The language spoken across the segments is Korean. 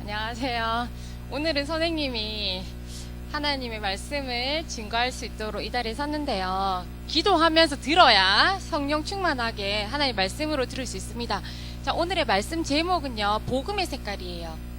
안녕하세요. 오늘은 선생님이 하나님의 말씀을 증거할 수 있도록 이 자리에 섰는데요. 기도하면서 들어야 성령 충만하게 하나님의 말씀으로 들을 수 있습니다. 자, 오늘의 말씀 제목은요, 복음의 색깔이에요.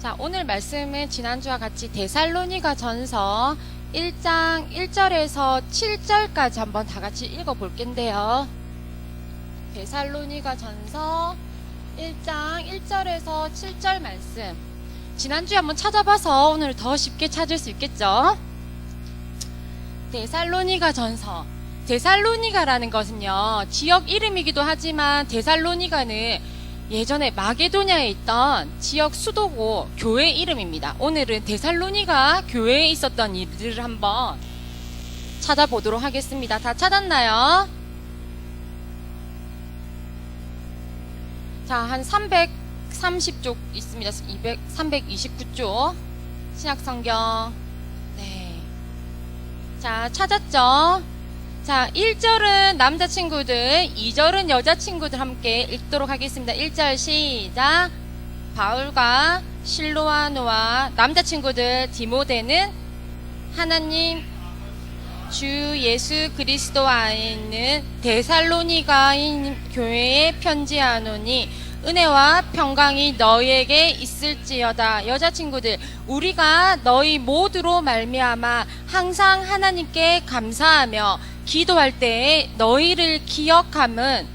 자, 오늘 말씀은 지난주와 같이 데살로니가 전서 1장 1절에서 7절까지 한번 다 같이 읽어볼 텐데요. 데살로니가 전서 1장 1절에서 7절 말씀. 지난주에 한번 찾아봐서 오늘 더 쉽게 찾을 수 있겠죠? 데살로니가 전서. 데살로니가라는 것은요, 지역 이름이기도 하지만 데살로니가는 예전에 마게도냐에 있던 지역 수도고 교회 이름입니다. 오늘은 데살로니가 교회에 있었던 일들을 한번 찾아보도록 하겠습니다. 다 찾았나요? 자, 한 330쪽 있습니다. 329쪽 신약성경. 네. 자, 찾았죠? 자, 1절은 남자친구들, 2절은 여자친구들 함께 읽도록 하겠습니다. 1절 시작. 바울과 실로아노와 남자친구들 디모데는 하나님 주 예수 그리스도 안에 있는 데살로니가인 교회에 편지하노니 은혜와 평강이 너희에게 있을지어다. 여자친구들, 우리가 너희 모두로 말미암아 항상 하나님께 감사하며 기도할 때에 너희를 기억함은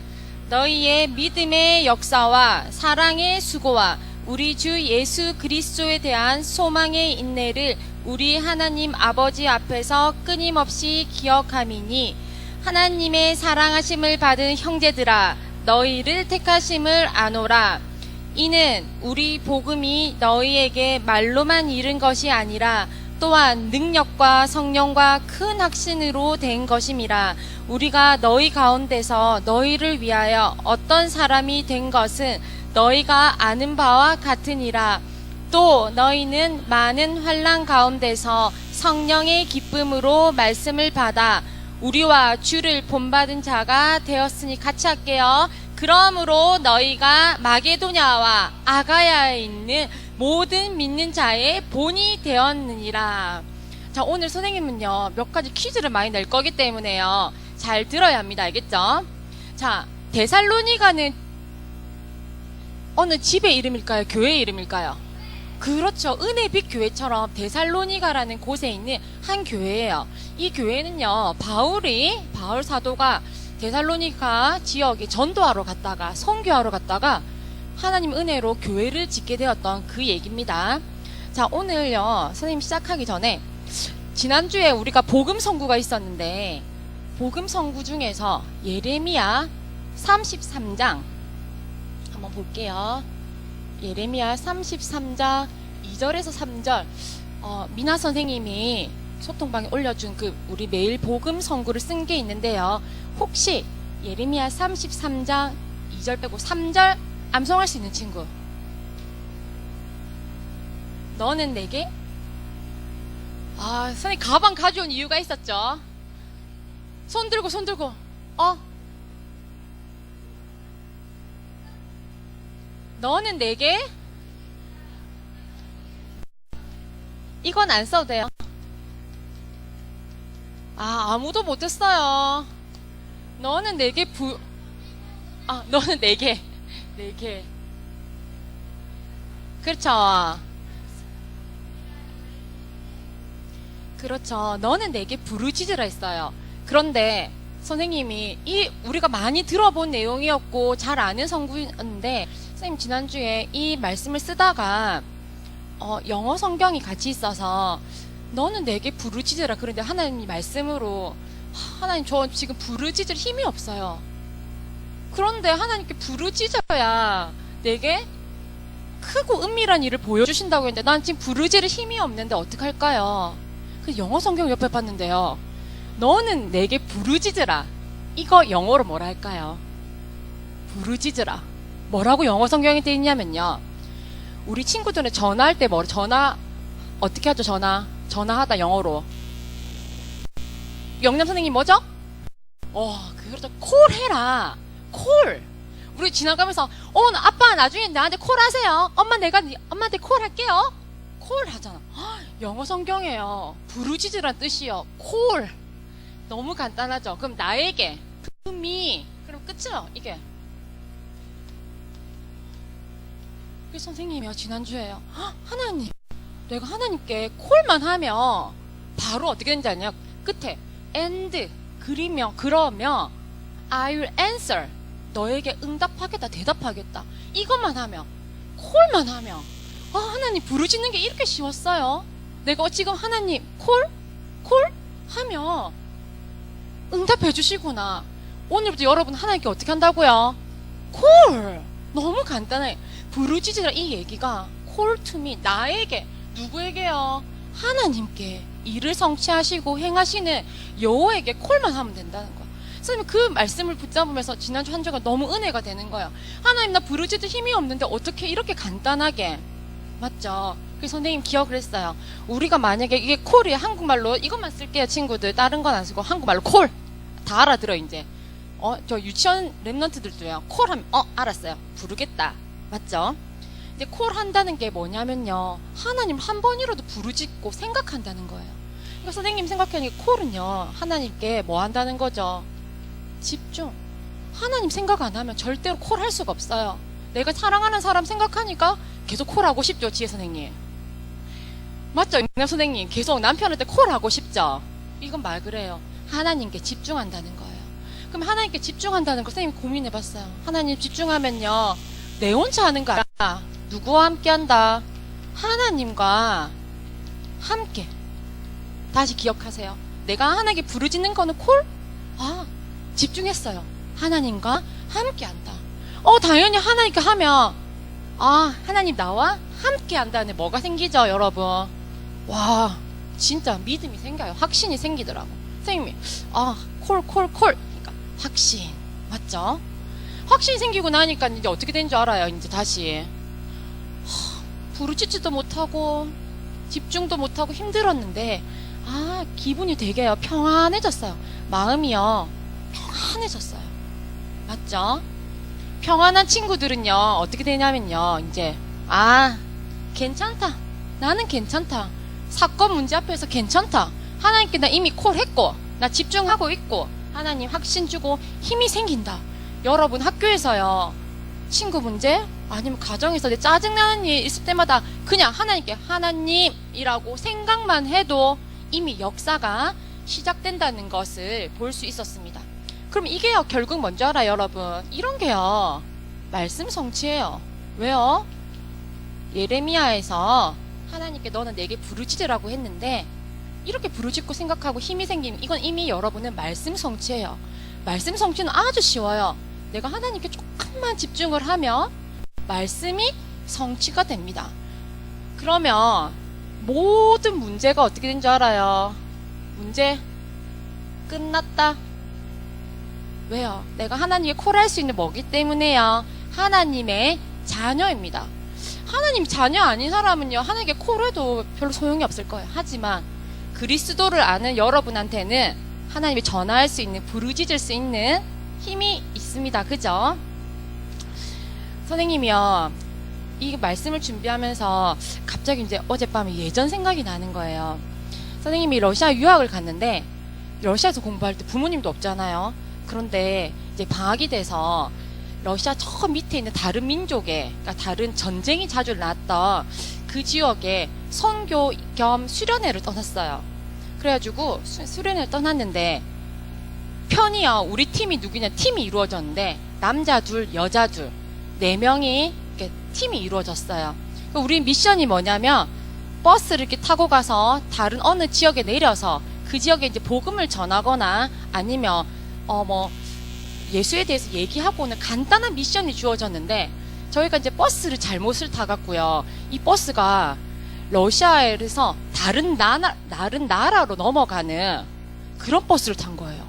너희의 믿음의 역사와 사랑의 수고와 우리 주 예수 그리스도에 대한 소망의 인내를 우리 하나님 아버지 앞에서 끊임없이 기억함이니 하나님의 사랑하심을 받은 형제들아 너희를 택하심을 아노라. 이는 우리 복음이 너희에게 말로만 이른 것이 아니라 또한 능력과 성령과 큰 확신으로 된 것임이라. 우리가 너희 가운데서 너희를 위하여 어떤 사람이 된 것은 너희가 아는 바와 같으니라. 또 너희는 많은 환난 가운데서 성령의 기쁨으로 말씀을 받아 우리와 주를 본받은 자가 되었으니 같이 할게요. 그러므로 너희가 마게도냐와 아가야에 있는 모든 믿는 자의 본이 되었느니라. 자, 오늘 선생님은요, 몇 가지 퀴즈를 많이 낼 거기 때문에요, 잘 들어야 합니다. 알겠죠? 자, 데살로니가는 어느 집의 이름일까요? 교회 이름일까요? 그렇죠. 은혜빛 교회처럼 데살로니가라는 곳에 있는 한 교회예요. 이 교회는요, 바울 사도가 데살로니가 지역에 전도하러 갔다가 선교하러 갔다가 하나님 은혜로 교회를 짓게 되었던 그 얘기입니다. 자, 오늘요, 선생님 시작하기 전에 지난주에 우리가 복음 선구가 있었는데 복음 선구 중에서 예레미야 33장 한번 볼게요. 예레미야 33장 2절에서 3절 미나 선생님이 소통방에 올려준 그 우리 매일 복음 선구를 쓴 게 있는데요. 혹시 예레미야 33장 2절 빼고 3절 암송할 수 있는 친구? 너는 내게? 선생님 가방 가져온 이유가 있었죠. 손 들고 너는 내게? 이건 안 써도 돼요. 아무도 못했어요. 너는 내게 너는 내게 그렇죠. 너는 내게 부르짖으라 했어요. 그런데 선생님이 우리가 많이 들어본 내용이었고 잘 아는 성구였는데 선생님 지난주에 이 말씀을 쓰다가 영어 성경이 같이 있어서 너는 내게 부르짖으라. 그런데 하나님 말씀으로 하나님 저 지금 부르짖을 힘이 없어요. 그런데 하나님께 부르짖어야 내게 크고 은밀한 일을 보여주신다고 했는데 난 지금 부르짖을 힘이 없는데 어떡할까요? 그래서 영어 성경 옆에 봤는데요, 너는 내게 부르짖으라. 이거 영어로 뭐라 할까요? 부르짖으라. 뭐라고 영어 성경에 되어 있냐면요, 우리 친구들은 전화할 때 전화 어떻게 하죠? 전화하다 영어로. 영남 선생님 뭐죠? 그렇죠. 콜 해라. 콜. 우리 지나가면서, 아빠 나중에 나한테 콜 하세요. 엄마한테 콜 할게요. 콜 하잖아. 영어 성경이에요. 부르짖으란 뜻이요. 콜. 너무 간단하죠? 그럼 나에게, to me. 그럼 끝이요, 이게. 그 선생님이요, 지난주에요. 하나님. 내가 하나님께 콜만 하면, 바로 어떻게 되는지 아냐? 끝에, and. 그러면 I will answer. 너에게 응답하겠다, 대답하겠다. 이것만 하면, 콜만 하면, 하나님 부르짖는 게 이렇게 쉬웠어요. 내가 지금 하나님 콜 하면 응답해 주시구나. 오늘부터 여러분 하나님께 어떻게 한다고요? 콜. 너무 간단해. 부르짖으라 이 얘기가 콜 투 미, 나에게, 누구에게요? 하나님께 일을 성취하시고 행하시는 여호와에게 콜만 하면 된다는 거야. 선생님 그 말씀을 붙잡으면서 지난주 한 주가 너무 은혜가 되는 거예요. 하나님 나 부르짖을 힘이 없는데 어떻게 이렇게 간단하게, 맞죠? 그 선생님 기억을 했어요. 우리가 만약에 이게 콜이 한국말로 이것만 쓸게요 친구들. 다른 건 안 쓰고 한국말로 콜 다 알아들어 이제. 저 유치원 랩런트들도요. 콜 하면 알았어요. 부르겠다. 맞죠? 이제 콜 한다는 게 뭐냐면요, 하나님 한 번이라도 부르짖고 생각한다는 거예요. 그러니까 선생님 생각하니까 콜은요, 하나님께 뭐 한다는 거죠? 집중. 하나님 생각 안 하면 절대로 콜 할 수가 없어요. 내가 사랑하는 사람 생각하니까 계속 콜하고 싶죠, 지혜 선생님. 맞죠, 영남 선생님? 계속 남편한테 콜하고 싶죠? 이건 말 그래요. 하나님께 집중한다는 거예요. 그럼 하나님께 집중한다는 거 선생님 고민해봤어요. 하나님 집중하면요, 내 혼자 하는 거 아니야. 누구와 함께 한다? 하나님과 함께. 다시 기억하세요. 내가 하나님께 부르짖는 거는 콜? 집중했어요. 하나님과 함께 한다. 당연히 하나님께 하면, 하나님 나와 함께 한다는 뭐가 생기죠, 여러분? 와, 진짜 믿음이 생겨요. 확신이 생기더라고. 선생님이, 콜. 그러니까 확신. 맞죠? 확신이 생기고 나니까 이제 어떻게 된 줄 알아요, 이제 다시. 부르짖지도 못하고, 집중도 못하고 힘들었는데, 기분이 되게요, 평안해졌어요. 마음이요, 평안해졌어요. 맞죠? 평안한 친구들은요, 어떻게 되냐면요, 이제, 괜찮다. 나는 괜찮다. 사건 문제 앞에서 괜찮다. 하나님께 나 이미 콜했고, 나 집중하고 있고, 하나님 확신 주고 힘이 생긴다. 여러분 학교에서요, 친구 문제, 아니면 가정에서 내 짜증나는 일 있을 때마다 그냥 하나님께 하나님이라고 생각만 해도 이미 역사가 시작된다는 것을 볼 수 있었습니다. 그럼 이게요, 결국 뭔지 알아요, 여러분? 이런 게요, 말씀 성취예요. 왜요? 예레미야에서 하나님께 너는 내게 부르짖으라고 했는데, 이렇게 부르짖고 생각하고 힘이 생기면 이건 이미 여러분은 말씀 성취예요. 말씀 성취는 아주 쉬워요. 내가 하나님께 조금만 집중을 하면 말씀이 성취가 됩니다. 그러면 모든 문제가 어떻게 된 줄 알아요? 문제 끝났다. 왜요? 내가 하나님께 콜할 수 있는 뭐기 때문에요? 하나님의 자녀입니다. 하나님 자녀 아닌 사람은요, 하나님께 콜해도 별로 소용이 없을 거예요. 하지만 그리스도를 아는 여러분한테는 하나님이 전화할 수 있는, 부르짖을 수 있는 힘이 있습니다. 그죠? 선생님이요, 이 말씀을 준비하면서 갑자기 이제 어젯밤에 예전 생각이 나는 거예요. 선생님이 러시아 유학을 갔는데, 러시아에서 공부할 때 부모님도 없잖아요. 그런데 이제 방학이 돼서 러시아 저 밑에 있는 다른 민족에, 그러니까 다른 전쟁이 자주 났던 그 지역에 선교 겸 수련회를 떠났어요. 그래가지고 수련회를 떠났는데, 편이요, 우리 팀이 누구냐, 팀이 이루어졌는데 남자 둘, 여자 둘, 4명이 이렇게 팀이 이루어졌어요. 우리 미션이 뭐냐면, 버스를 이렇게 타고 가서 다른 어느 지역에 내려서 그 지역에 이제 복음을 전하거나 아니면 예수에 대해서 얘기하고는 간단한 미션이 주어졌는데, 저희가 이제 버스를 잘못을 타갔고요. 이 버스가 러시아에서 다른 나라로 넘어가는 그런 버스를 탄 거예요.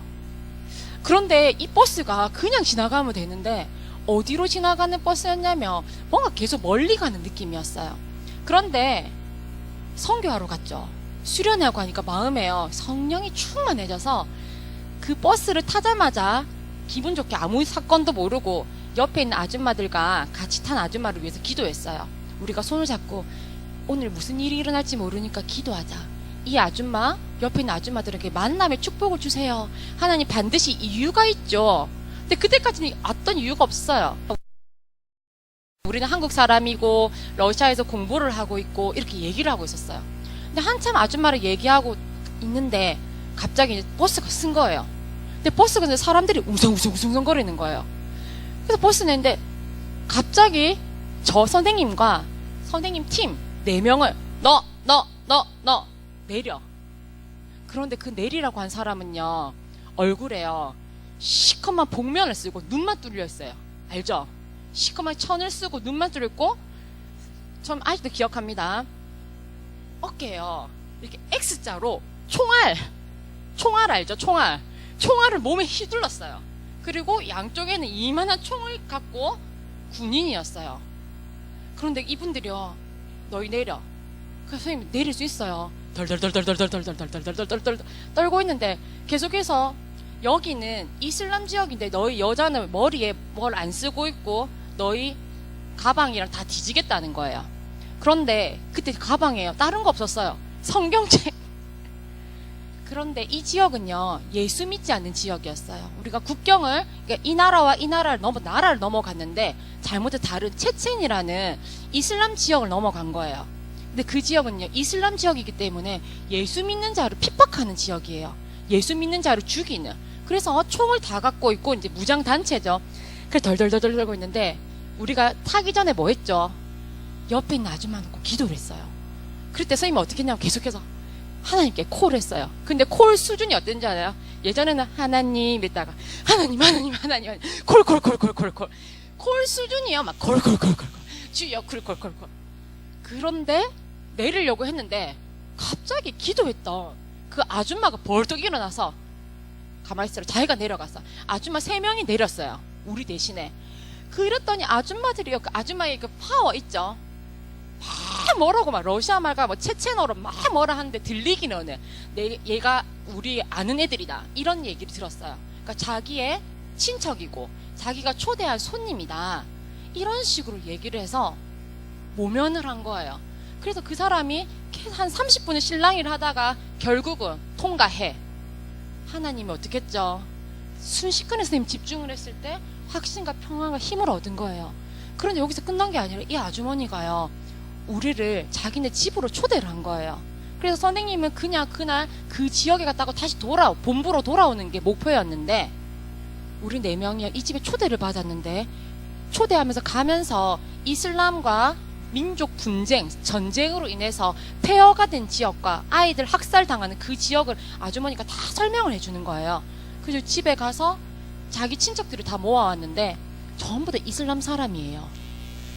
그런데 이 버스가 그냥 지나가면 되는데 어디로 지나가는 버스였냐면 뭔가 계속 멀리 가는 느낌이었어요. 그런데 선교하러 갔죠. 수련회하고 하니까 마음에요, 성령이 충만해져서 그 버스를 타자마자 기분 좋게 아무 사건도 모르고 옆에 있는 아줌마들과 같이 탄 아줌마를 위해서 기도했어요. 우리가 손을 잡고 오늘 무슨 일이 일어날지 모르니까 기도하자. 이 아줌마, 옆에 있는 아줌마들에게 만남의 축복을 주세요. 하나님 반드시 이유가 있죠. 근데 그때까지는 어떤 이유가 없어요. 우리는 한국 사람이고 러시아에서 공부를 하고 있고 이렇게 얘기를 하고 있었어요. 근데 한참 아줌마를 얘기하고 있는데 갑자기 버스가 쓴 거예요. 근데 버스가 이제 사람들이 웅성웅성거리는 거예요. 그래서 버스 내는데 갑자기 저 선생님과 선생님 팀 4명을 너 내려. 그런데 그 내리라고 한 사람은요, 얼굴에요 시커먼 복면을 쓰고 눈만 뚫려 있어요. 알죠? 시커먼 천을 쓰고 눈만 뚫려 있고, 전 아직도 기억합니다. 어깨에요 이렇게 X자로 총알 알죠? 총알을 몸에 휘둘렀어요. 그리고 양쪽에는 이만한 총을 갖고 군인이었어요. 그런데 이분들이요, 너희 내려. 그래서 선생님 내릴 수 있어요. 덜덜덜덜덜덜덜덜덜덜덜덜 떨고 있는데 계속해서 여기는 이슬람 지역인데 너희 여자는 머리에 뭘 안 쓰고 있고 너희 가방이랑 다 뒤지겠다는 거예요. 그런데 그때 가방에요 다른 거 없었어요. 성경책. 그런데 이 지역은요 예수 믿지 않는 지역이었어요. 우리가 국경을, 그러니까 이 나라와 이 나라를 넘어갔는데 잘못해 다른 체첸이라는 이슬람 지역을 넘어간 거예요. 근데 그 지역은요 이슬람 지역이기 때문에 예수 믿는 자를 핍박하는 지역이에요. 예수 믿는 자를 죽이는. 그래서 총을 다 갖고 있고 이제 무장 단체죠. 그래서 덜덜덜덜 떨고 있는데 우리가 타기 전에 뭐 했죠? 옆에 있는 아줌마 놓고 기도를 했어요. 그럴 때 선생님이 어떻게 했냐면 계속해서 하나님께 콜을 했어요. 근데 콜 수준이 어땠는지 알아요? 예전에는 하나님 했다가 하나님 콜 수준이요. 막 콜 주여 콜. 그런데 내리려고 했는데 갑자기 기도했던 그 아줌마가 벌떡 일어나서 가만히 있어라. 자기가 내려갔어. 아줌마 3명이 내렸어요. 우리 대신에. 그랬더니 아줌마들이요, 그 아줌마의 그 파워 있죠. 막 뭐라고 막 러시아 말과 뭐 체체너로 막 뭐라 하는데 들리기는 얘가 우리 아는 애들이다 이런 얘기를 들었어요. 그러니까 자기의 친척이고 자기가 초대한 손님이다 이런 식으로 얘기를 해서 모면을 한 거예요. 그래서 그 사람이 한 30분을 실랑이를 하다가 결국은 통과해. 하나님이 어떻게 했죠? 순식간에 선생님 집중을 했을 때 확신과 평안과 힘을 얻은 거예요. 그런데 여기서 끝난 게 아니라 이 아주머니가요 우리를 자기네 집으로 초대를 한 거예요. 그래서 선생님은 그냥 그날 그 지역에 갔다가 다시 본부로 돌아오는 게 목표였는데 우리 4명이 이 집에 초대를 받았는데 초대하면서 가면서 이슬람과 민족 분쟁, 전쟁으로 인해서 폐허가 된 지역과 아이들 학살당하는 그 지역을 아주머니가 다 설명을 해주는 거예요. 그래서 집에 가서 자기 친척들을 다 모아왔는데 전부 다 이슬람 사람이에요.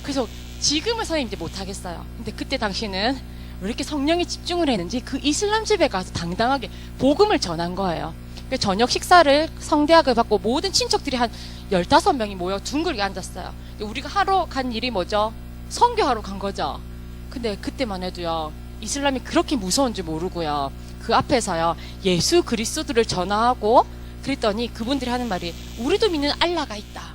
그래서 지금은 선생님 이제 못하겠어요. 근데 그때 당시는 왜 이렇게 성령이 집중을 했는지 그 이슬람 집에 가서 당당하게 복음을 전한 거예요. 저녁 식사를 성대하게 받고 모든 친척들이 한 15명이 모여 둥글게 앉았어요. 우리가 하러 간 일이 뭐죠? 선교하러 간 거죠. 근데 그때만 해도요 이슬람이 그렇게 무서운 줄 모르고요 그 앞에서요 예수 그리스도를 전하고 그랬더니 그분들이 하는 말이 우리도 믿는 알라가 있다.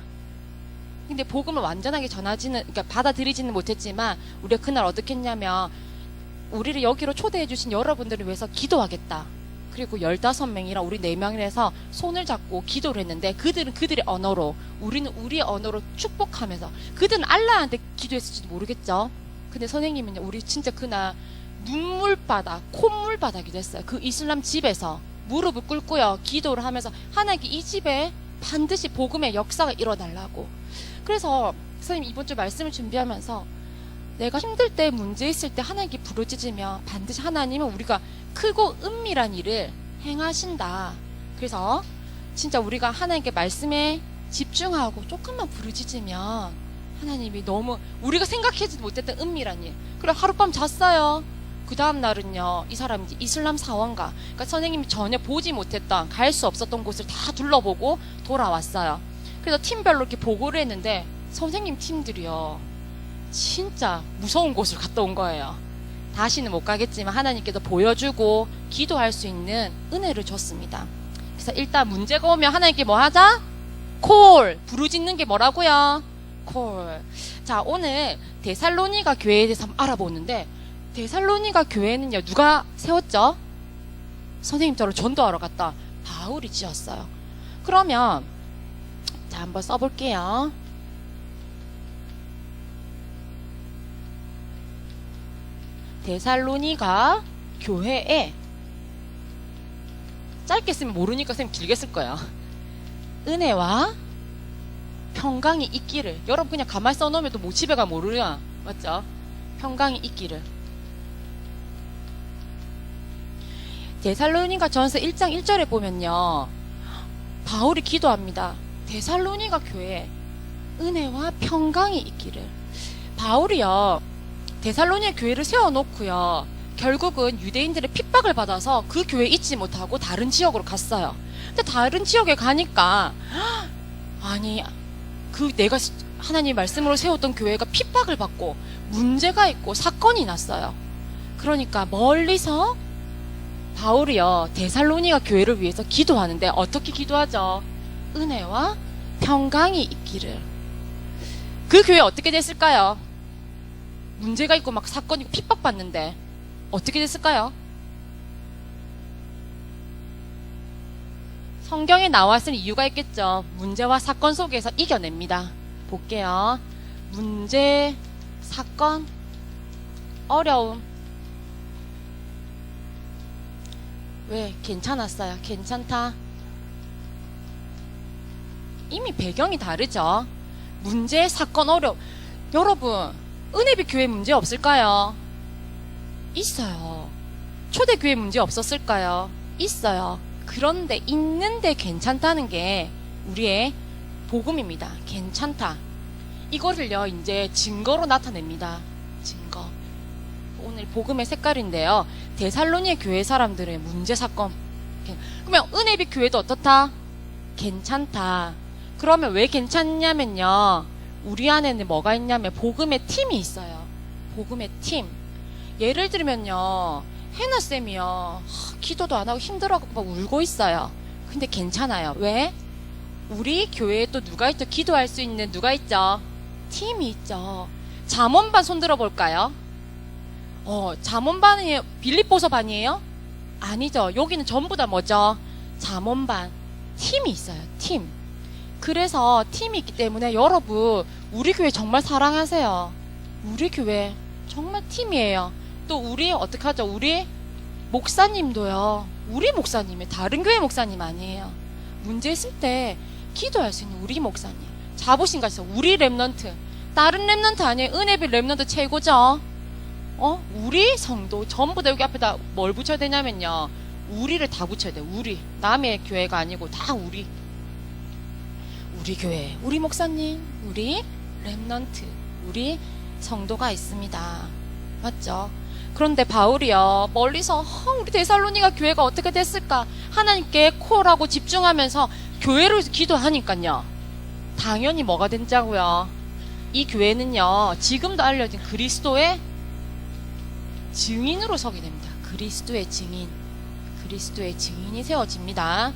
근데 복음을 완전하게 그러니까 받아들이지는 못했지만 우리가 그날 어떻게 했냐면 우리를 여기로 초대해 주신 여러분들을 위해서 기도하겠다. 그리고 15명이랑 우리 4명이라서 손을 잡고 기도를 했는데 그들은 그들의 언어로 우리는 우리의 언어로 축복하면서 그들은 알라한테 기도했을지도 모르겠죠. 근데 선생님은 우리 진짜 그날 눈물바닥 콧물바닥이 됐어요. 그 이슬람 집에서 무릎을 꿇고요 기도를 하면서 하나님께 이 집에 반드시 복음의 역사가 일어나려고. 그래서 선생님 이번 주 말씀을 준비하면서 내가 힘들 때 문제 있을 때 하나님께 부르짖으면 반드시 하나님은 우리가 크고 은밀한 일을 행하신다. 그래서 진짜 우리가 하나님께 말씀에 집중하고 조금만 부르짖으면 하나님이 너무 우리가 생각하지도 못했던 은밀한 일. 그래 하룻밤 잤어요. 그 다음 날은요 이 사람이 이슬람 사원가, 그러니까 선생님이 전혀 보지 못했던 갈 수 없었던 곳을 다 둘러보고 돌아왔어요. 그래서 팀별로 이렇게 보고를 했는데 선생님 팀들이요 진짜 무서운 곳을 갔다 온 거예요. 다시는 못 가겠지만 하나님께서 보여주고 기도할 수 있는 은혜를 줬습니다. 그래서 일단 문제가 오면 하나님께 뭐 하자? 콜! 부르짖는 게 뭐라고요? 콜. 자, 오늘 데살로니가 교회에 대해서 한번 알아보는데, 데살로니가 교회는요, 누가 세웠죠? 선생님처럼 전도하러 갔다 바울이 지었어요. 그러면 자, 한번 써볼게요. 데살로니가 교회에, 짧게 쓰면 모르니까 선생님 길게 쓸 거예요. 은혜와 평강이 있기를. 여러분 그냥 가만히 써놓으면 또 모치베가 모르냐, 맞죠? 평강이 있기를. 데살로니가 전서 1장 1절에 보면요, 바울이 기도합니다. 데살로니가 교회에 은혜와 평강이 있기를. 바울이요, 데살로니가 교회를 세워놓고요, 결국은 유대인들의 핍박을 받아서 그 교회에 있지 못하고 다른 지역으로 갔어요. 근데 다른 지역에 가니까 아니, 그 내가 하나님 말씀으로 세웠던 교회가 핍박을 받고 문제가 있고 사건이 났어요. 그러니까 멀리서 바울이요, 데살로니가 교회를 위해서 기도하는데 어떻게 기도하죠? 은혜와 평강이 있기를. 그 교회 어떻게 됐을까요? 문제가 있고 막 사건이 있고 핍박받는데 어떻게 됐을까요? 성경에 나왔을 이유가 있겠죠. 문제와 사건 속에서 이겨냅니다. 볼게요. 문제, 사건, 어려움. 왜? 괜찮았어요. 괜찮다. 이미 배경이 다르죠. 문제, 사건, 어려움. 여러분, 은혜빛 교회 문제 없을까요? 있어요. 초대교회 문제 없었을까요? 있어요. 그런데 있는데 괜찮다는 게 우리의 복음입니다. 괜찮다. 이거를요, 이제 증거로 나타냅니다. 증거. 오늘 복음의 색깔인데요, 데살로니의 교회 사람들의 문제 사건. 그러면 은혜빛 교회도 어떻다? 괜찮다. 그러면 왜 괜찮냐면요, 우리 안에는 뭐가 있냐면 복음의 팀이 있어요. 복음의 팀. 예를 들면요, 해나쌤이요, 기도도 안 하고 힘들어하고 막 울고 있어요. 근데 괜찮아요. 왜? 우리 교회에 또 누가 있죠? 기도할 수 있는 누가 있죠? 팀이 있죠. 잠언반 손들어 볼까요? 잠언반이 빌립보서 반이에요? 아니죠. 여기는 전부 다 뭐죠? 잠언반. 팀이 있어요. 팀. 그래서 팀이 있기 때문에 여러분, 우리 교회 정말 사랑하세요. 우리 교회 정말 팀이에요. 또 우리 어떻게 하죠? 우리 목사님도요, 우리 목사님이 다른 교회 목사님 아니에요. 문제 있을 때 기도할 수 있는 우리 목사님. 자부심 가서 우리 랩넌트. 다른 랩넌트 아니에요. 은혜빛 랩넌트 최고죠. 우리 성도 전부 다 여기 앞에다 뭘 붙여야 되냐면요, 우리를 다 붙여야 돼요. 우리. 남의 교회가 아니고 다 우리. 우리 교회, 우리 목사님, 우리 랩넌트, 우리 성도가 있습니다. 맞죠? 그런데 바울이요, 멀리서 우리 데살로니가 교회가 어떻게 됐을까? 하나님께 콜하고 집중하면서 교회를 기도하니까요, 당연히 뭐가 된다고요? 이 교회는요, 지금도 알려진 그리스도의 증인으로 서게 됩니다. 그리스도의 증인. 그리스도의 증인이 세워집니다.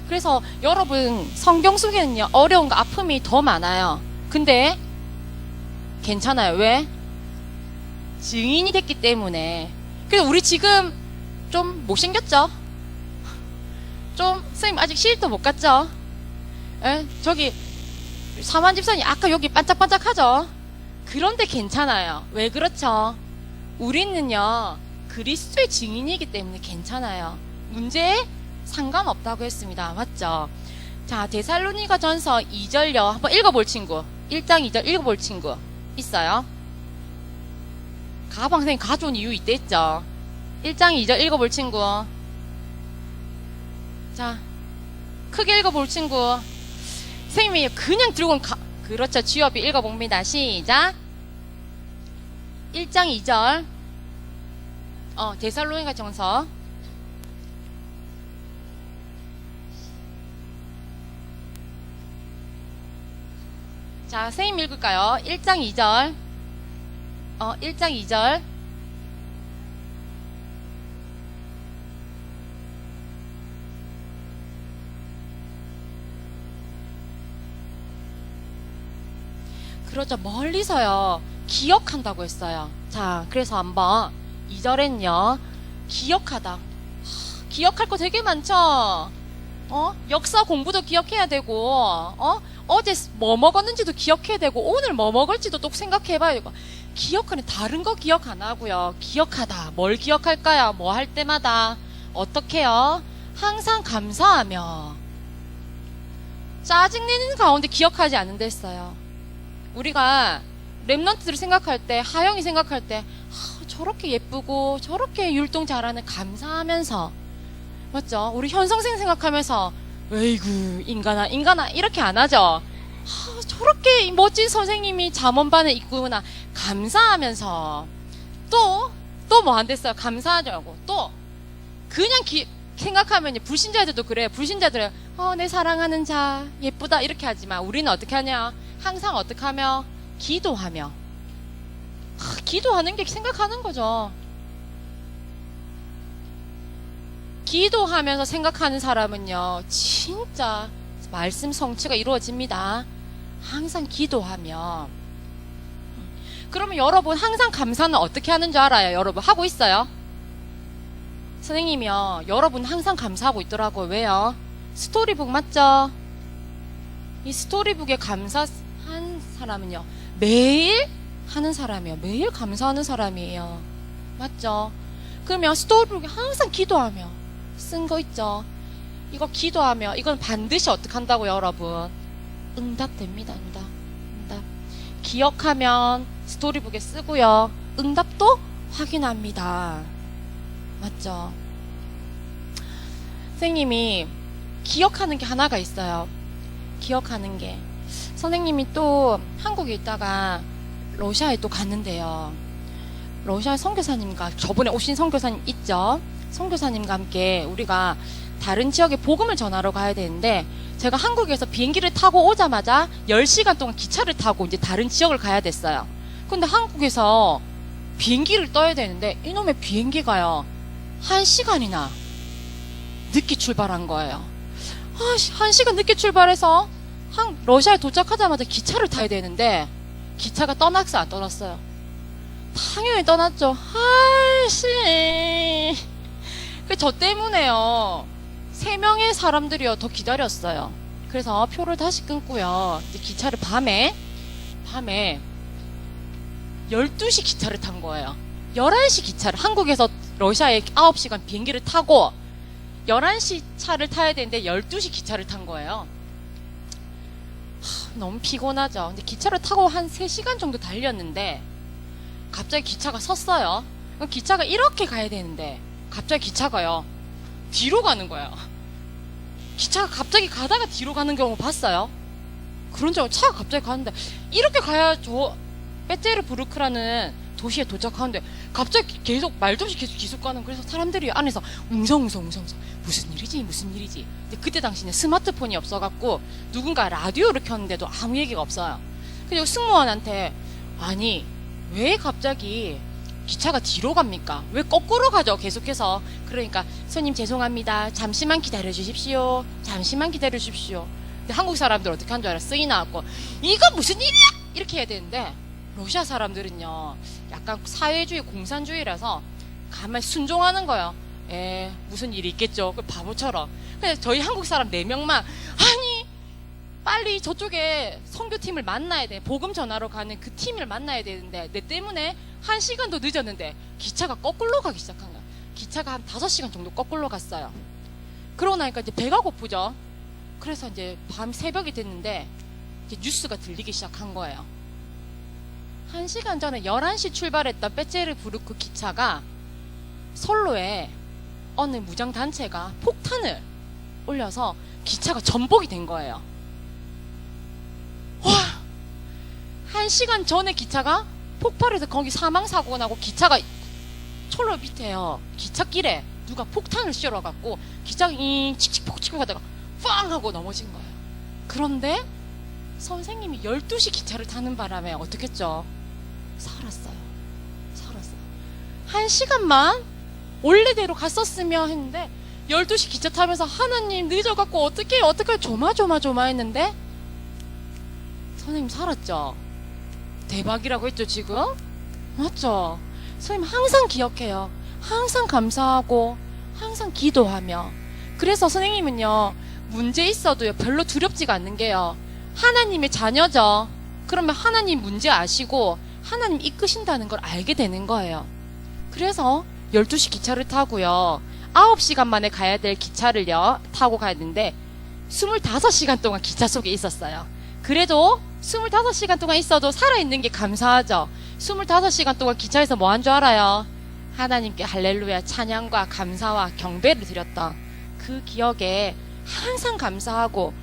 그래서 여러분, 성경 속에는요, 어려움과 아픔이 더 많아요. 근데 괜찮아요. 왜? 증인이 됐기 때문에. 그래서 우리 지금 좀 못생겼죠? 좀 선생님 아직 시일도 못 갔죠? 저기 사만 집사님 아까 여기 반짝반짝하죠? 그런데 괜찮아요. 왜 그렇죠? 우리는요, 그리스도의 증인이기 때문에 괜찮아요. 문제에 상관없다고 했습니다. 맞죠? 자, 데살로니가 전서 2절요. 한번 읽어볼 친구. 1장 2절 읽어볼 친구 있어요? 가방 선생님 가져온 이유 있댔죠? 1장 2절 읽어볼 친구. 자, 크게 읽어볼 친구. 선생님이 그냥 들고 온 그렇죠. 주엽이 읽어봅니다. 시작. 1장 2절. 데살로니가 전서. 자, 선생님 읽을까요? 1장 2절. 1장 2절. 그렇죠. 멀리서요. 기억한다고 했어요. 자, 그래서 한번 2절엔요. 기억하다. 기억할 거 되게 많죠? 역사 공부도 기억해야 되고, 어제 뭐 먹었는지도 기억해야 되고, 오늘 뭐 먹을지도 또 생각해봐야 되고, 기억하는 다른 거 기억 안 하고요. 기억하다. 뭘 기억할까요? 뭐 할 때마다. 어떻게요? 항상 감사하며. 짜증내는 가운데 기억하지 않는다 했어요. 우리가 랩런트들을 생각할 때, 하영이 생각할 때, 저렇게 예쁘고, 저렇게 율동 잘하는 감사하면서, 맞죠? 우리 현성생 생각하면서, 에이구, 인간아, 이렇게 안 하죠? 저렇게 멋진 선생님이 잠원반에 있구나. 감사하면서. 또 뭐 안 됐어요? 감사하자고. 또, 그냥 생각하면, 불신자들도 그래요. 불신자들은, 내 사랑하는 자, 예쁘다. 이렇게 하지만, 우리는 어떻게 하냐? 항상 어떻게 하며? 기도하며. 기도하는 게 생각하는 거죠. 기도하면서 생각하는 사람은요, 진짜 말씀 성취가 이루어집니다. 항상 기도하며. 그러면 여러분 항상 감사는 어떻게 하는 줄 알아요? 여러분 하고 있어요? 선생님이요, 여러분 항상 감사하고 있더라고요. 왜요? 스토리북 맞죠? 이 스토리북에 감사한 사람은요, 매일 하는 사람이에요. 매일 감사하는 사람이에요. 맞죠? 그러면 스토리북에 항상 기도하며 쓴 거 있죠? 이거 기도하며, 이건 반드시 어떻게 한다고요, 여러분? 응답됩니다. 응답. 기억하면 스토리북에 쓰고요. 응답도 확인합니다. 맞죠? 선생님이 기억하는 게 하나가 있어요. 기억하는 게. 선생님이 또 한국에 있다가 러시아에 또 갔는데요. 러시아 선교사님과, 저번에 오신 선교사님 있죠? 선교사님과 함께 우리가 다른 지역에 복음을 전하러 가야 되는데, 제가 한국에서 비행기를 타고 오자마자 10시간 동안 기차를 타고 이제 다른 지역을 가야 됐어요. 근데 한국에서 비행기를 떠야 되는데 이놈의 비행기가요, 1시간이나 늦게 출발한 거예요. 1시간 늦게 출발해서 러시아에 도착하자마자 기차를 타야 되는데, 기차가 떠났어요, 안 떠났어요? 당연히 떠났죠. 저 때문에요, 3명의 사람들이요 더 기다렸어요. 그래서 표를 다시 끊고요, 이제 기차를 밤에 12시 기차를 탄 거예요. 11시 기차를, 한국에서 러시아에 9시간 비행기를 타고 11시 차를 타야 되는데 12시 기차를 탄 거예요. 너무 피곤하죠. 근데 기차를 타고 한 3시간 정도 달렸는데 갑자기 기차가 섰어요. 기차가 이렇게 가야 되는데 갑자기 기차가요, 뒤로 가는 거예요. 기차가 갑자기 가다가 뒤로 가는 경우 봤어요? 그런 줄 알고 차가 갑자기 가는데, 이렇게 가야 베테르부르크라는 도시에 도착하는데 갑자기 계속 말도 없이 계속 가는. 그래서 사람들이 안에서 웅성웅성 무슨 일이지. 근데 그때 당시에는 스마트폰이 없어갖고 누군가 라디오를 켰는데도 아무 얘기가 없어요. 그리고 승무원한테, 아니 왜 갑자기 기차가 뒤로 갑니까? 왜 거꾸로 가죠? 계속해서. 그러니까, 손님 죄송합니다, 잠시만 기다려 주십시오. 근데 한국 사람들 어떻게 한 줄 알아? 쓰이 나왔고, 이거 무슨 일이야? 이렇게 해야 되는데, 러시아 사람들은요, 약간 사회주의, 공산주의라서 가만히 순종하는 거예요. 무슨 일이 있겠죠. 그 바보처럼. 근데 저희 한국 사람 4명만, 아니 빨리 저쪽에 선교팀을 만나야 돼. 복음 전하러 가는 그 팀을 만나야 되는데, 내 때문에 1시간도 늦었는데 기차가 거꾸로 가기 시작한 거야. 기차가 한 5시간 정도 거꾸로 갔어요. 그러고 나니까 이제 배가 고프죠. 그래서 이제 밤 새벽이 됐는데 이제 뉴스가 들리기 시작한 거예요. 1시간 전에 11시 출발했던 베테르부르크 기차가 선로에 어느 무장단체가 폭탄을 올려서 기차가 전복이 된 거예요. 와! 1시간 전에 기차가 폭발해서 거기 사망사고가 나고, 기차가 철로 밑에요, 기찻길에 누가 폭탄을 씌워갖고 기차가 칙칙폭 치고 가다가 빵 하고 넘어진 거예요. 그런데 선생님이 12시 기차를 타는 바람에 어떻게 했죠? 살았어요. 1시간만 원래대로 갔었으면 했는데, 12시 기차 타면서 하나님 늦어갖고 어떻게 조마조마했는데 선생님 살았죠. 대박이라고 했죠, 지금? 맞죠? 선생님 항상 기억해요. 항상 감사하고 항상 기도하며. 그래서 선생님은요, 문제 있어도요 별로 두렵지가 않는 게요, 하나님의 자녀죠. 그러면 하나님 문제 아시고 하나님 이끄신다는 걸 알게 되는 거예요. 그래서 12시 기차를 타고요 9시간 만에 가야 될 기차를요 타고 가야 되는데 25시간 동안 기차 속에 있었어요. 그래도 25시간 동안 있어도 살아있는 게 감사하죠. 25시간 동안 기차에서 뭐 한 줄 알아요? 하나님께 할렐루야 찬양과 감사와 경배를 드렸던 그 기억에 항상 감사하고,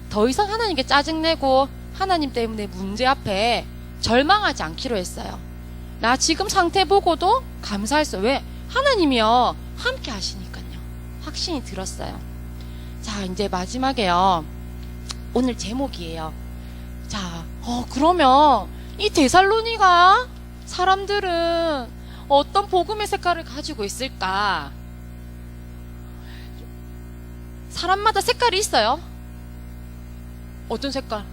더 이상 하나님께 짜증내고 하나님 때문에 문제 앞에 절망하지 않기로 했어요. 나 지금 상태 보고도 감사했어요. 왜? 하나님이요 함께 하시니까요. 확신이 들었어요. 자, 이제 마지막에요, 오늘 제목이에요. 자, 그러면 이 데살로니가 사람들은 어떤 복음의 색깔을 가지고 있을까? 사람마다 색깔이 있어요. 어떤 색깔?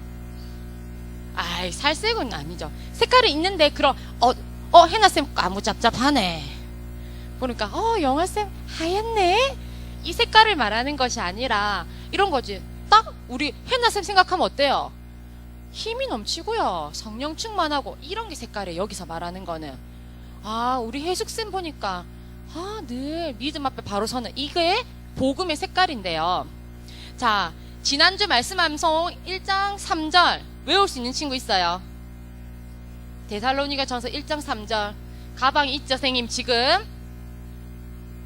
아이, 살색은 아니죠. 색깔이 있는데, 그럼 해나쌤 까무잡잡하네. 보니까 영아쌤 하얗네. 이 색깔을 말하는 것이 아니라 이런 거지. 딱 우리 해나쌤 생각하면 어때요? 힘이 넘치고요, 성령 충만하고, 이런 게 색깔이에요. 여기서 말하는 거는. 우리 해숙쌤 보니까 늘 믿음 앞에 바로 서는, 이게 복음의 색깔인데요. 자, 지난주 말씀 암송 1장 3절 외울 수 있는 친구 있어요? 데살로니가 전서 1장 3절 가방이 있죠, 선생님? 지금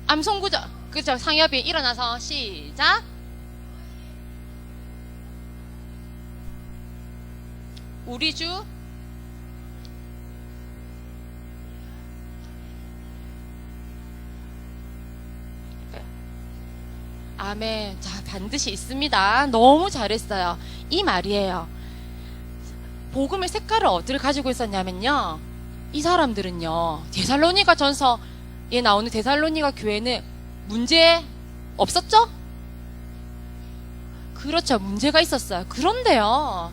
암송 구절, 그죠? 상엽이 일어나서 시작. 우리 주 아멘. 자, 반드시 있습니다. 너무 잘했어요. 이 말이에요. 복음의 색깔을 어디를 가지고 있었냐면요, 이 사람들은요 데살로니가 전서에 나오는 데살로니가 교회는 문제 없었죠? 그렇죠, 문제가 있었어요. 그런데요,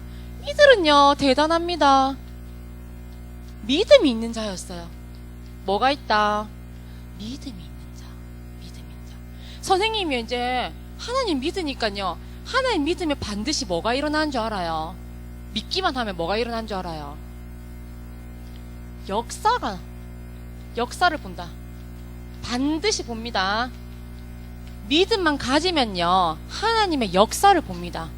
이들은요 대단합니다. 믿음이 있는 자였어요. 뭐가 있다? 믿음이 있는 자. 선생님이 이제 하나님 믿으니까요, 하나님 믿으면 반드시 뭐가 일어나는 줄 알아요? 믿기만 하면 뭐가 일어나는 줄 알아요? 역사를 본다. 반드시 봅니다. 믿음만 가지면요 하나님의 역사를 봅니다.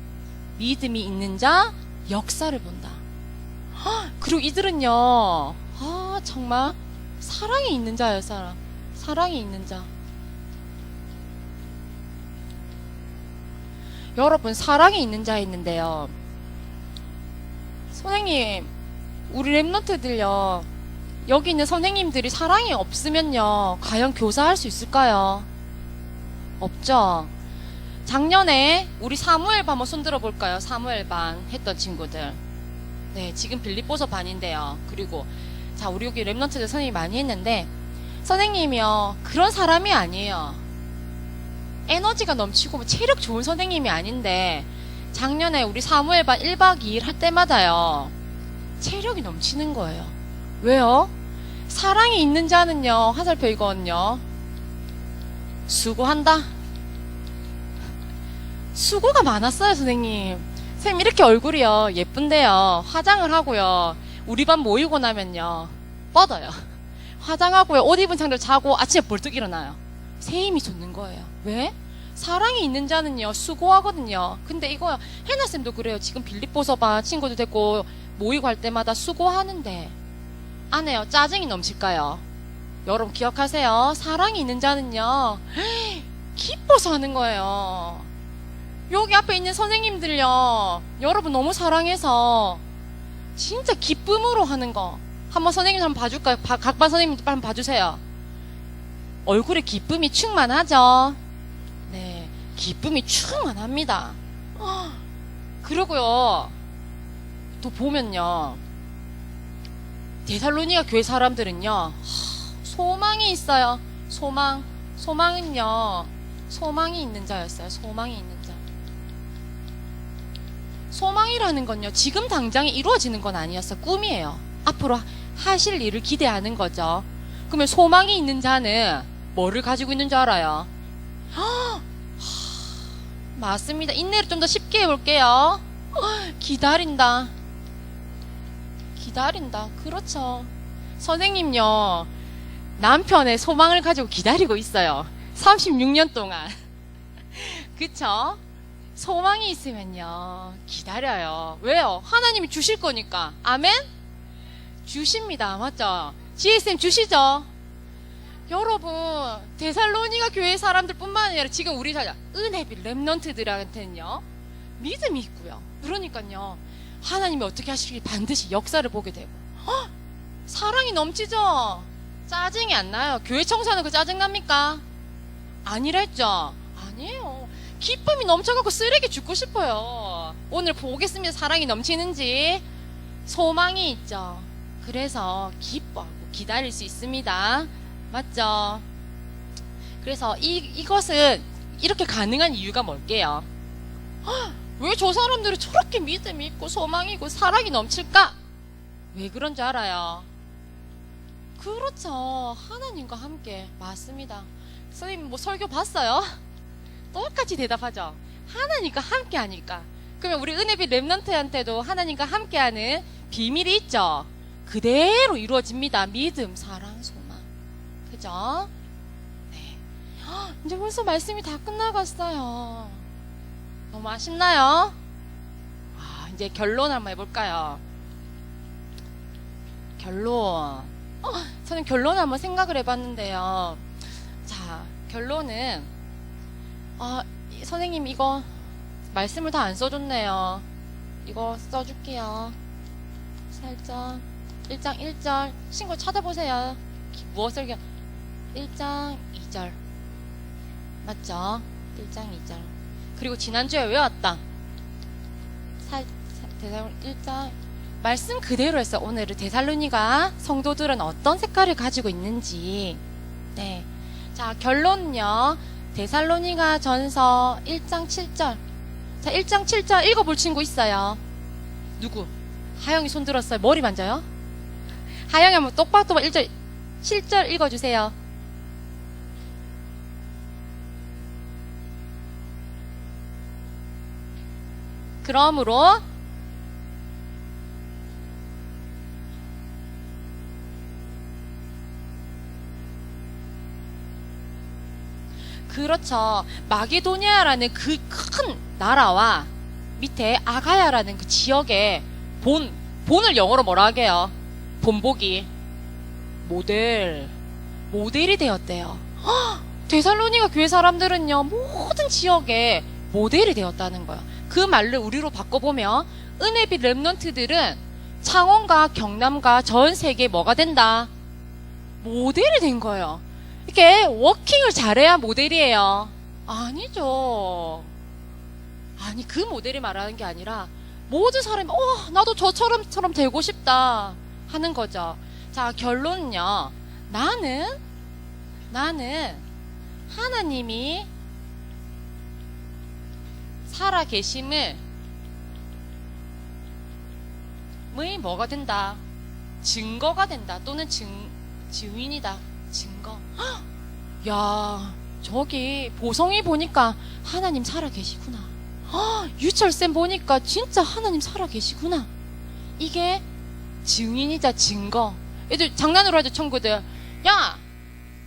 믿음이 있는 자 역사를 본다. 그리고 이들은요 정말 사랑이 있는 자예요. 사랑이 있는 자. 여러분, 사랑이 있는 자 있는데요, 선생님, 우리 랩런트들요, 여기 있는 선생님들이 사랑이 없으면요 과연 교사할 수 있을까요? 없죠. 작년에 우리 사무엘 반 한번 손들어 볼까요? 사무엘 반 했던 친구들. 네, 지금 빌립보서 반인데요. 그리고 자, 우리 여기 랩런트들 선생님이 많이 했는데, 선생님이요 그런 사람이 아니에요. 에너지가 넘치고 체력 좋은 선생님이 아닌데, 작년에 우리 사무엘 반 1박 2일 할 때마다요 체력이 넘치는 거예요. 왜요? 사랑이 있는 자는요, 화살표 이거는요, 수고한다. 수고가 많았어요. 선생님 이렇게 얼굴이요 예쁜데요, 화장을 하고요 우리 반 모이고 나면요 뻗어요. 화장하고요 옷 입은 상태로 자고 아침에 벌떡 일어나요. 새 힘이 솟는 거예요. 왜? 사랑이 있는 자는요 수고하거든요. 근데 이거 해나쌤도 그래요. 지금 빌립보서 반 친구들 데리고 모이고 할 때마다 수고하는데 안 해요. 짜증이 넘칠까요? 여러분 기억하세요. 사랑이 있는 자는요 기뻐서 하는 거예요. 여기 앞에 있는 선생님들요, 여러분 너무 사랑해서 진짜 기쁨으로 하는 거. 한번 선생님 한번 봐줄까요? 각반 선생님 한번 봐주세요. 얼굴에 기쁨이 충만하죠? 네, 기쁨이 충만합니다. 그리고요 또 보면요, 데살로니가 교회 사람들은요 소망이 있어요. 소망은요 소망이 있는 자였어요. 소망이 있는 자. 소망이라는 건요 지금 당장에 이루어지는 건 아니었어요. 꿈이에요. 앞으로 하실 일을 기대하는 거죠. 그러면 소망이 있는 자는 뭐를 가지고 있는 줄 알아요? 맞습니다. 인내를 좀 더 쉽게 해볼게요. 기다린다. 기다린다. 그렇죠. 선생님요, 남편의 소망을 가지고 기다리고 있어요. 36년 동안. 그쵸? 소망이 있으면요, 기다려요. 왜요? 하나님이 주실 거니까. 아멘? 주십니다. 맞죠? GSM 주시죠? 여러분, 데살로니가 교회 사람들 뿐만 아니라 지금 우리 은혜빛 랩넌트들한테는요, 믿음이 있고요. 그러니까요, 하나님이 어떻게 하시길 반드시 역사를 보게 되고, 사랑이 넘치죠? 짜증이 안 나요. 교회 청소하는 거 짜증 납니까? 아니랬죠? 아니에요. 기쁨이 넘쳐갖고 쓰레기 죽고 싶어요. 오늘 보겠습니다. 사랑이 넘치는지. 소망이 있죠. 그래서 기뻐하고 기다릴 수 있습니다. 맞죠? 그래서 이것은 이렇게 가능한 이유가 뭘게요? 왜 저 사람들이 저렇게 믿음이 있고 소망이 있고 사랑이 넘칠까? 왜 그런 줄 알아요? 그렇죠. 하나님과 함께. 맞습니다. 선생님 뭐 설교 봤어요? 똑같이 대답하죠. 하나님과 함께 하니까. 그러면 우리 은혜빛 랩넌트한테도 하나님과 함께하는 비밀이 있죠. 그대로 이루어집니다. 믿음, 사랑, 소망. 그죠? 네. 이제 벌써 말씀이 다 끝나갔어요. 너무 아쉽나요? 이제 결론 한번 해볼까요? 결론. 저는 결론 한번 생각을 해봤는데요. 자, 결론은 선생님 이거 말씀을 다 안 써줬네요. 이거 써줄게요. 살짝 1장 1절 신고 찾아보세요. 무엇을 1장 2절 맞죠? 1장 2절 그리고 지난주에 외웠다. 1장 말씀 그대로 했어. 오늘은 데살로니가 성도들은 어떤 색깔을 가지고 있는지. 네. 자, 결론은요. 데살로니가 전서 1장 7절. 자, 1장 7절 읽어볼 친구 있어요? 누구? 하영이 손 들었어요. 머리 만져요? 하영이 한번 똑바로 1절 7절 읽어주세요. 그러므로 그렇죠. 마게도니아라는 그 큰 나라와 밑에 아가야라는 그 지역의 본을 영어로 뭐라 하게요? 본보기 모델이 되었대요. 데살로니가 교회 사람들은요 모든 지역에 모델이 되었다는 거예요. 그 말을 우리로 바꿔보면 은혜빛 랩넌트들은 창원과 경남과 전 세계에 뭐가 된다? 모델이 된 거예요. 이렇게 워킹을 잘해야 모델이에요. 아니죠. 아니 그 모델이 말하는 게 아니라 모든 사람이 나도 저처럼 되고 싶다 하는 거죠. 자, 결론은요. 나는 하나님이 살아 계심을 뭐가 된다? 증거가 된다. 또는 증인이다. 증거. 야, 저기 보성이 보니까 하나님 살아 계시구나. 유철쌤 보니까 진짜 하나님 살아 계시구나. 이게 증인이자 증거. 애들 장난으로 하죠, 친구들. 야,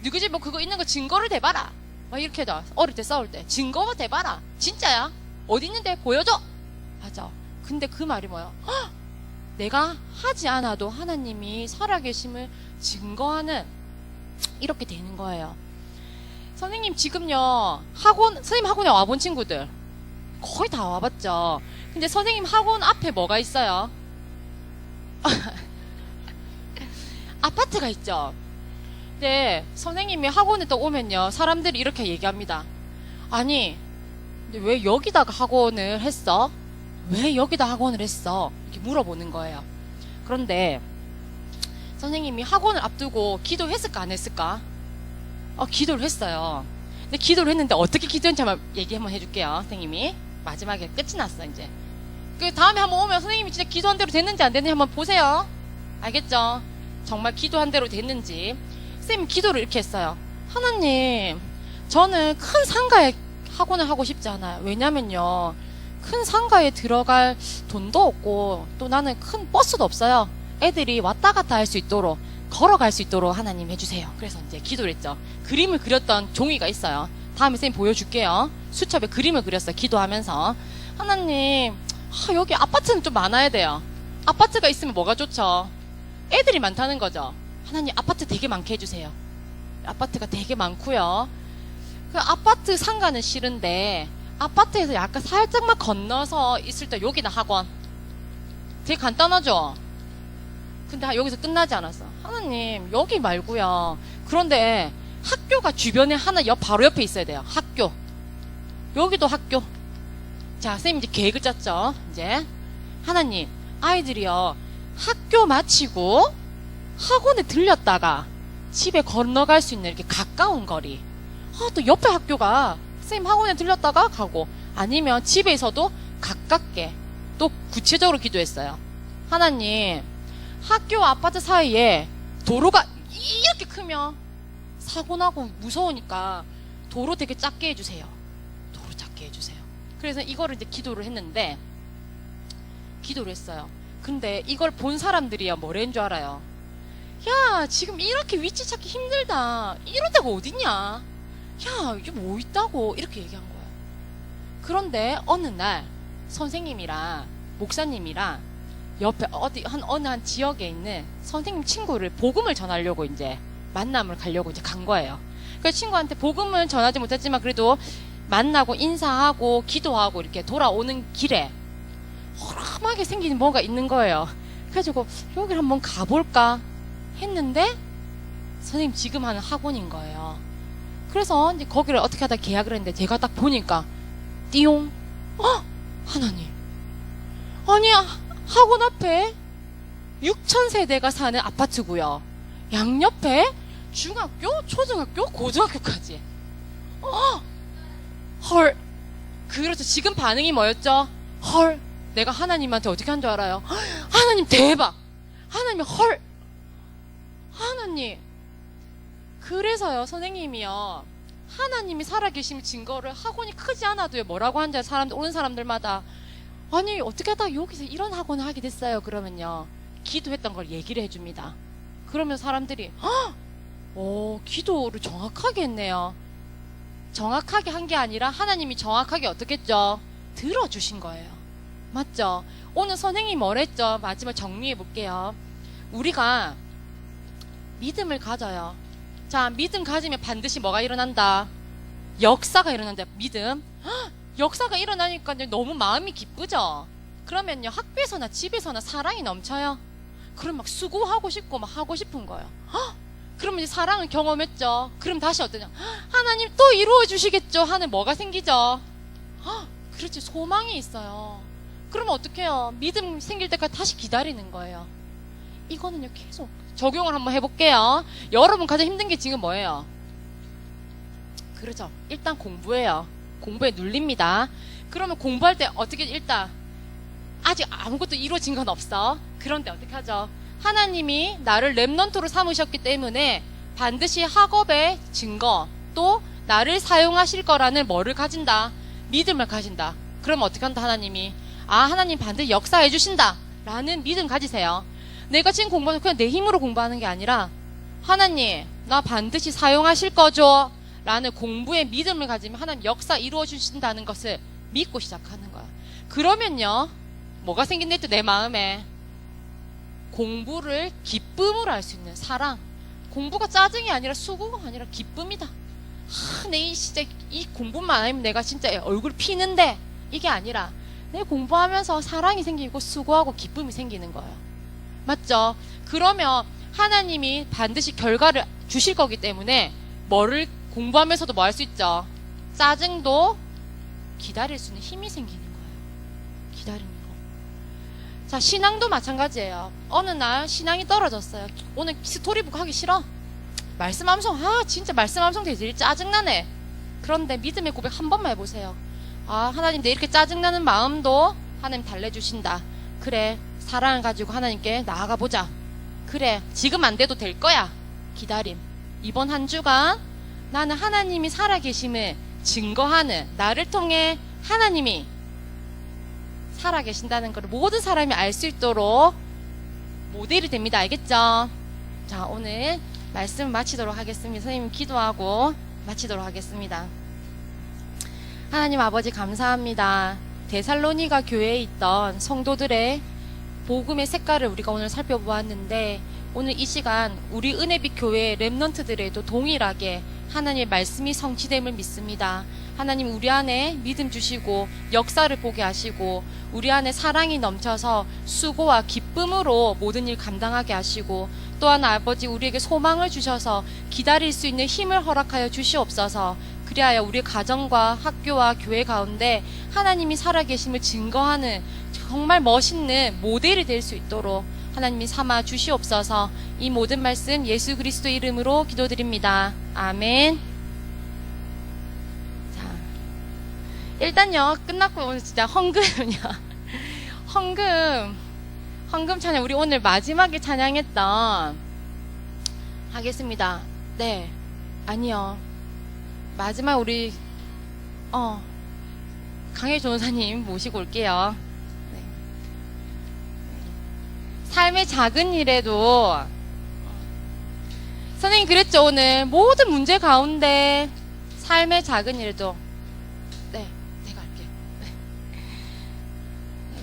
누구 집 뭐 그거 있는 거 증거를 대봐라. 막 이렇게 해도 어릴 때 싸울 때 증거만 대봐라. 진짜야? 어디 있는데 보여줘. 맞아. 근데 그 말이 뭐야? 내가 하지 않아도 하나님이 살아계심을 증거하는 이렇게 되는 거예요. 선생님 지금요 선생님 학원에 와본 친구들 거의 다 와봤죠. 근데 선생님 학원 앞에 뭐가 있어요? 아파트가 있죠. 근데 선생님이 학원에 또 오면요 사람들이 이렇게 얘기합니다. 아니 근데 왜 여기다가 학원을 했어? 왜 여기다 학원을 했어? 이렇게 물어보는 거예요. 그런데 선생님이 학원을 앞두고 기도했을까 안 했을까? 기도를 했어요. 근데 기도를 했는데 어떻게 기도했는지 한번 얘기 한번 해줄게요. 선생님이 마지막에 끝이 났어. 이제 그 다음에 한번 오면 선생님이 진짜 기도한 대로 됐는지 안 됐는지 한번 보세요. 알겠죠? 정말 기도한 대로 됐는지. 쌤 기도를 이렇게 했어요. 하나님, 저는 큰 상가에 학원을 하고 싶지 않아요. 왜냐면요, 큰 상가에 들어갈 돈도 없고 또 나는 큰 버스도 없어요. 애들이 왔다 갔다 할 수 있도록, 걸어갈 수 있도록 하나님 해주세요. 그래서 이제 기도를 했죠. 그림을 그렸던 종이가 있어요. 다음에 쌤 보여줄게요. 수첩에 그림을 그렸어요. 기도하면서. 하나님, 여기 아파트는 좀 많아야 돼요. 아파트가 있으면 뭐가 좋죠? 애들이 많다는 거죠. 하나님, 아파트 되게 많게 해주세요. 아파트가 되게 많고요. 그 아파트 상가는 싫은데 아파트에서 약간 살짝만 건너서 있을 때 여기다 학원. 되게 간단하죠? 근데 여기서 끝나지 않았어. 하나님, 여기 말고요. 그런데 학교가 주변에 하나 바로 옆에 있어야 돼요. 학교. 여기도 학교. 자, 선생님 이제 계획을 짰죠. 이제 하나님, 아이들이요, 학교 마치고 학원에 들렸다가 집에 건너갈 수 있는 이렇게 가까운 거리. 또 옆에 학교가 선생님 학원에 들렸다가 가고, 아니면 집에서도 가깝게. 또 구체적으로 기도했어요. 하나님, 학교 아파트 사이에 도로가 이렇게 크면 사고 나고 무서우니까 도로 되게 작게 해주세요. 도로 작게 해주세요. 그래서 이거를 이제 기도를 했는데, 기도를 했어요. 근데 이걸 본 사람들이야 뭐라는 줄 알아요? 야, 지금 이렇게 위치 찾기 힘들다. 이런 데가 어딨냐? 야, 이게 뭐 있다고? 이렇게 얘기한 거예요. 그런데 어느 날 선생님이랑 목사님이랑 옆에 어느 한 지역에 있는 선생님 친구를 복음을 전하려고 이제 만남을 가려고 이제 간 거예요. 그 친구한테 복음은 전하지 못했지만 그래도 만나고 인사하고 기도하고 이렇게 돌아오는 길에 허름하게 생긴 뭐가 있는 거예요. 그래가지고 여기를 한번 가볼까 했는데 선생님 지금 하는 학원인 거예요. 그래서 이제 거기를 어떻게 하다 계약을 했는데 제가 딱 보니까 띠용, 하나님, 아니 학원 앞에 6,000세대가 사는 아파트고요. 양옆에 중학교, 초등학교, 고등학교까지. 헐. 그래서 지금 반응이 뭐였죠? 헐. 내가 하나님한테 어떻게 한 줄 알아요? 하나님 대박. 하나님 헐. 하나님. 그래서요, 선생님이요, 하나님이 살아계신 증거를 학원이 크지 않아도요, 뭐라고 한지 오는 사람들마다, 아니 어떻게 하다 여기서 이런 학원을 하게 됐어요. 그러면요, 기도했던 걸 얘기를 해줍니다. 그러면 사람들이 기도를 정확하게 했네요. 정확하게 한 게 아니라 하나님이 정확하게 어떻게 했죠? 들어주신 거예요. 맞죠? 오늘 선생님이 뭐랬죠? 마지막 정리해 볼게요. 우리가 믿음을 가져요. 자, 믿음 가지면 반드시 뭐가 일어난다? 역사가 일어난다. 믿음. 역사가 일어나니까 너무 마음이 기쁘죠? 그러면요, 학교에서나 집에서나 사랑이 넘쳐요. 그럼 막 수고하고 싶고 막 하고 싶은 거예요. 그러면 이제 사랑을 경험했죠. 그럼 다시 어떠냐? 하나님 또 이루어 주시겠죠 하는 뭐가 생기죠? 그렇지, 소망이 있어요. 그러면 어떡해요? 믿음 생길 때까지 다시 기다리는 거예요. 이거는요, 계속 적용을 한번 해볼게요. 여러분 가장 힘든 게 지금 뭐예요? 그렇죠, 일단 공부예요. 공부에 눌립니다. 그러면 공부할 때 어떻게, 일단 아직 아무것도 이루어진 건 없어. 그런데 어떻게 하죠? 하나님이 나를 렘넌트로 삼으셨기 때문에 반드시 학업의 증거, 또 나를 사용하실 거라는 뭐를 가진다? 믿음을 가진다. 그럼 어떻게 한다? 하나님이, 하나님 반드시 역사해 주신다 라는 믿음 가지세요. 내가 지금 공부하는 그냥 내 힘으로 공부하는 게 아니라, 하나님 나 반드시 사용하실 거죠 라는 공부의 믿음을 가지면 하나님 역사 이루어 주신다는 것을 믿고 시작하는 거야. 그러면요, 뭐가 생긴대? 또 내 마음에 공부를 기쁨으로 할 수 있는 사랑. 공부가 짜증이 아니라 수고가 아니라 기쁨이다. 내 진짜 이 공부만 아니면 내가 진짜 얼굴 피는데, 이게 아니라 내 공부하면서 사랑이 생기고 수고하고 기쁨이 생기는 거예요. 맞죠? 그러면 하나님이 반드시 결과를 주실 거기 때문에 뭐를 공부하면서도 뭐 할 수 있죠? 짜증도 기다릴 수 있는 힘이 생기는 거예요. 기다리는 거. 자, 신앙도 마찬가지예요. 어느 날 신앙이 떨어졌어요. 오늘 스토리북 하기 싫어. 말씀 암송, 진짜 말씀 암송 되지 짜증나네. 그런데 믿음의 고백 한 번만 해보세요. 하나님 내 이렇게 짜증나는 마음도 하나님 달래주신다. 그래, 사랑을 가지고 하나님께 나아가 보자. 그래, 지금 안 돼도 될 거야. 기다림. 이번 한 주간 나는 하나님이 살아계심을 증거하는, 나를 통해 하나님이 살아계신다는 걸 모든 사람이 알 수 있도록 모델이 됩니다. 알겠죠? 자, 오늘 말씀 마치도록 하겠습니다. 선생님 기도하고 마치도록 하겠습니다. 하나님 아버지 감사합니다. 데살로니가 교회에 있던 성도들의 복음의 색깔을 우리가 오늘 살펴보았는데, 오늘 이 시간 우리 은혜빛 교회 렘넌트들에도 동일하게 하나님의 말씀이 성취됨을 믿습니다. 하나님, 우리 안에 믿음 주시고 역사를 보게 하시고 우리 안에 사랑이 넘쳐서 수고와 기쁨으로 모든 일 감당하게 하시고, 또한 아버지 우리에게 소망을 주셔서 기다릴 수 있는 힘을 허락하여 주시옵소서. 그리하여 우리 가정과 학교와 교회 가운데 하나님이 살아계심을 증거하는 정말 멋있는 모델이 될 수 있도록 하나님이 삼아 주시옵소서. 이 모든 말씀 예수 그리스도 이름으로 기도드립니다. 아멘. 자, 일단요, 끝났고 오늘 진짜 헌금은요. 헌금 찬양, 우리 오늘 마지막에 찬양했던 하겠습니다. 네, 아니요. 마지막 우리 강혜 전사님 모시고 올게요. 네. 삶의 작은 일에도 선생님 그랬죠. 오늘 모든 문제 가운데 삶의 작은 일에도 내가 할게.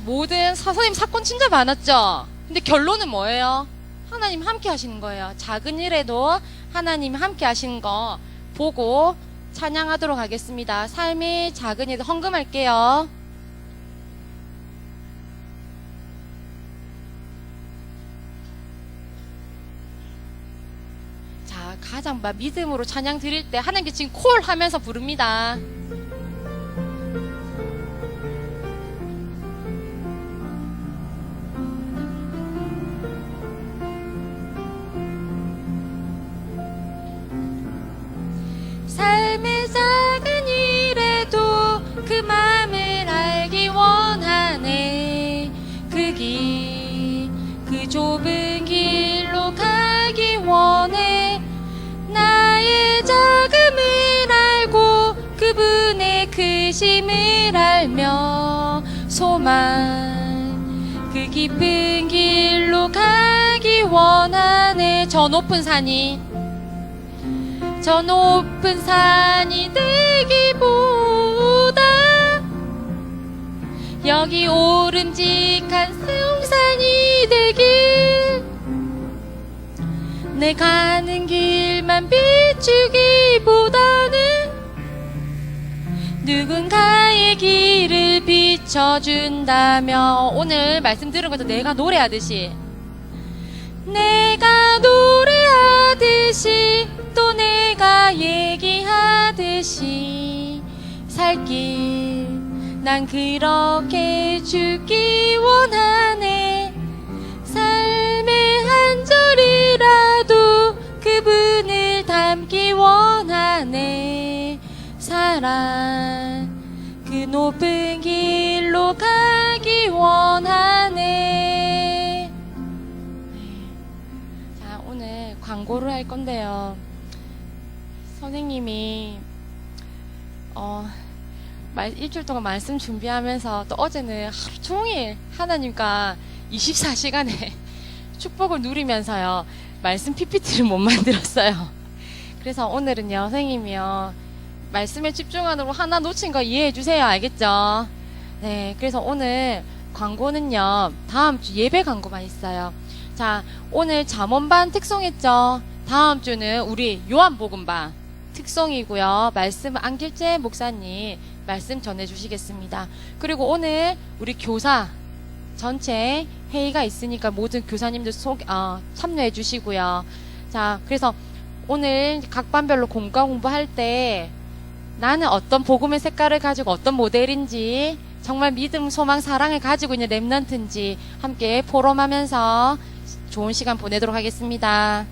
모든 선생님 사건 진짜 많았죠. 근데 결론은 뭐예요? 하나님 함께 하시는 거예요. 작은 일에도 하나님 함께 하시는 거 보고 찬양하도록 하겠습니다. 삶의 작은 일 헌금할게요. 자, 가장 믿음으로 찬양 드릴 때 하나님께 지금 콜 하면서 부릅니다. 삶의 작은 일에도 그 맘을 알기 원하네. 그 좁은 길로 가기 원해. 나의 작음을 알고 그분의 크심을 알며 소망 그 깊은 길로 가기 원하네. 저 높은 산이 되기보다 여기 오름직한 성산이 되길. 내 가는 길만 비추기보다는 누군가의 길을 비춰준다며. 오늘 말씀 들은 것도 내가 노래하듯이 또 내가 얘기하듯이 살길 난 그렇게 죽기 원하네. 삶의 한 절이라도 그분을 담기 원하네. 사랑 그 높은 길로 가기 원하네. 자, 오늘 광고를 할 건데요. 선생님이 일주일 동안 말씀 준비하면서 또 어제는 하루 종일 하나님과 24시간의 축복을 누리면서요, 말씀 PPT를 못 만들었어요. 그래서 오늘은요, 선생님이요, 말씀에 집중하느라고 하나 놓친 거 이해해 주세요. 알겠죠? 네, 그래서 오늘 광고는요, 다음 주 예배 광고만 있어요. 자, 오늘 잠언반 특송했죠? 다음 주는 우리 요한복음반 특송이고요. 말씀 안길재 목사님 말씀 전해주시겠습니다. 그리고 오늘 우리 교사 전체 회의가 있으니까 모든 교사님들 참여해 주시고요. 자, 그래서 오늘 각 반별로 공부할 때 나는 어떤 복음의 색깔을 가지고 어떤 모델인지, 정말 믿음, 소망, 사랑을 가지고 있는 렘넌트인지 함께 포럼하면서 좋은 시간 보내도록 하겠습니다.